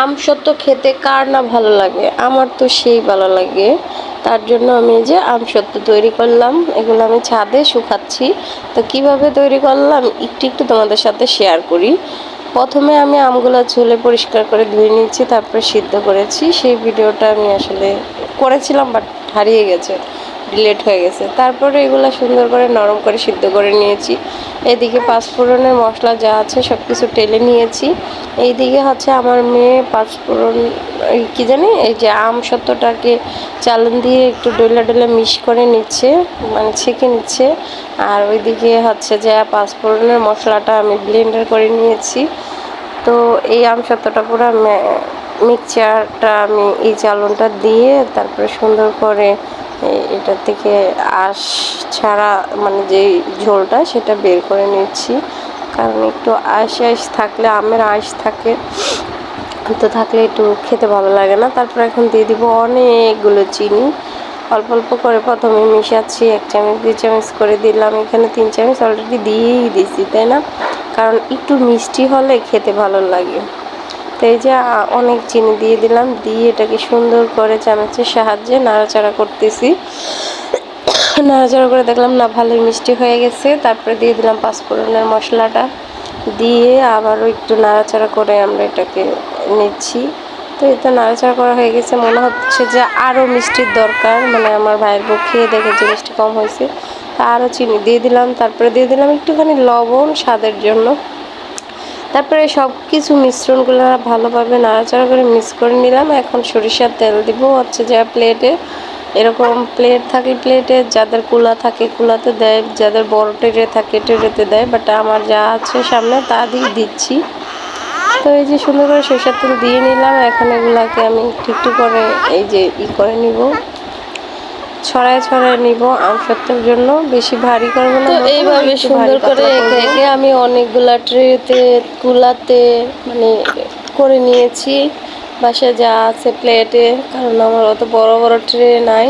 আমসত্ত্ব খেতে কার না ভালো লাগে, আমার তো সেই ভালো লাগে। তার জন্য আমি এই যে আমসত্ত্ব তৈরি করলাম, এগুলো আমি ছাদে শুকাচ্ছি। তো কিভাবে তৈরি করলাম একটু একটু তোমাদের সাথে শেয়ার করি। প্রথমে আমি আমগুলো ছুলে পরিষ্কার করে ধুয়ে নিচ্ছি, তারপরে সিদ্ধ করেছি। সেই ভিডিওটা আমি আসলে করেছিলাম বাট হারিয়ে গেছে, ডিলেট হয়ে গেছে। তারপরে এগুলো সুন্দর করে নরম করে সিদ্ধ করে নিয়েছি। এদিকে পাঁচফোড়নের মশলা যা আছে সব কিছু টেলে নিয়েছি। এইদিকে হচ্ছে আমার মেয়ে পাঁচফোড়ন কি জানি এই যে আমসত্ত্বটাকে চালন দিয়ে একটু ডলে ডলে মিক্স করে নিচ্ছে, মানে ছেঁকে নিচ্ছে। আর ওইদিকে হচ্ছে যে পাঁচফোড়নের মশলাটা আমি ব্লেন্ডার করে নিয়েছি। তো এই আমসত্ত্বটা পুরো মিক্সচারটা আমি এই চালনটা দিয়ে তারপরে সুন্দর করে এটা থেকে আঁশ ছাড়া, মানে যেই ঝোলটা সেটা বের করে নিচ্ছি। কারণ একটু আঁশ থাকলে, আমের আঁশ থাকে তো থাকলে একটু খেতে ভালো লাগে না। তারপর এখন দিয়ে দিব অনেকগুলো চিনি, অল্প অল্প করে প্রথমে মিশাচ্ছি। 1 চামচ 2 চামচ করে দিলাম, এখানে 3 চামচ অলরেডি দিয়েই দিছি, তাই না? কারণ একটু মিষ্টি হলে খেতে ভালো লাগে। তো এই যে অনেক চিনি দিয়ে দিলাম, দিয়ে এটাকে সুন্দর করে চামচের সাহায্যে নাড়াচাড়া করতেছি। নাড়াচাড়া করে দেখলাম না ভালোই মিষ্টি হয়ে গেছে। তারপরে দিয়ে দিলাম পাঁচফোড়নের মশলাটা, দিয়ে আবারও একটু নাড়াচাড়া করে আমরা এটাকে নিচ্ছি। তো এটা নাড়াচাড়া করা হয়ে গেছে, মনে হচ্ছে যে আরও মিষ্টির দরকার, মানে আমার ভাইয়ের বউ খেয়ে দেখে যে মিষ্টি কম হয়েছে, তা আরও চিনি দিয়ে দিলাম। তারপরে দিয়ে দিলাম একটুখানি লবণ স্বাদের জন্য। তারপরে সব কিছু মিশ্রণগুলো ভালোভাবে নাড়াচাড়া করে মিক্স করে নিলাম। এখন সরিষার তেল দিব হচ্ছে যে প্লেটে, এরকম প্লেট থাকলে প্লেটে, যাদের কুলা থাকে কুলাতে দেয়, যাদের বড় ট্রে থাকে ট্রেতে দেয়, বাট আমার যা আছে সামনে তা দিয়ে দিচ্ছি। তো এই যে সুন্দর করে সরিষার তেল দিয়ে নিলাম। এখন এগুলাকে আমি একটু করে এই যে করে নিব, ছড়ায় ছড়ায় নিব আমসত্ত্বের জন্য, বেশি ভারী করব না। তো এইভাবে সুন্দর করে একে একে আমি অনেকগুলা ট্রেতে কুলাতে মানে করে নিয়েছি। বাসায় যা আছে প্লেটে, কারণ আমার অত বড় বড় ট্রে নাই,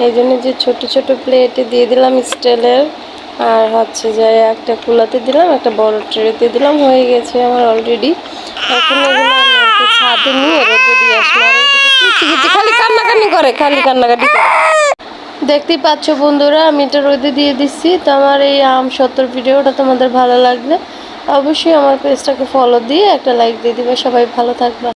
এই জন্য যে ছোট ছোট প্লেটে দিয়ে দিলাম স্টিলের। আর হচ্ছে যে একটা কুলাতে দিলাম, একটা বড় ট্রেতে দিলাম, হয়ে গেছে আমার অলরেডি। এখন এগুলো আমি ছাদে নিয়ে রোদে দিয়ে আসলাম। আর এইদিকে খালি কান্নাকানি করে, খালি কান্নাকাটি করে। দেখতেই পাচ্ছ বন্ধুরা, আমি এটা রোদে দিয়ে দিচ্ছি। তো আমার এই আমসত্ত্বর ভিডিওটা তোমাদের ভালো লাগলে অবশ্যই আমার পেজটাকে ফলো দিয়ে একটা লাইক দিয়ে দিবে। সবাই ভালো থাকবে।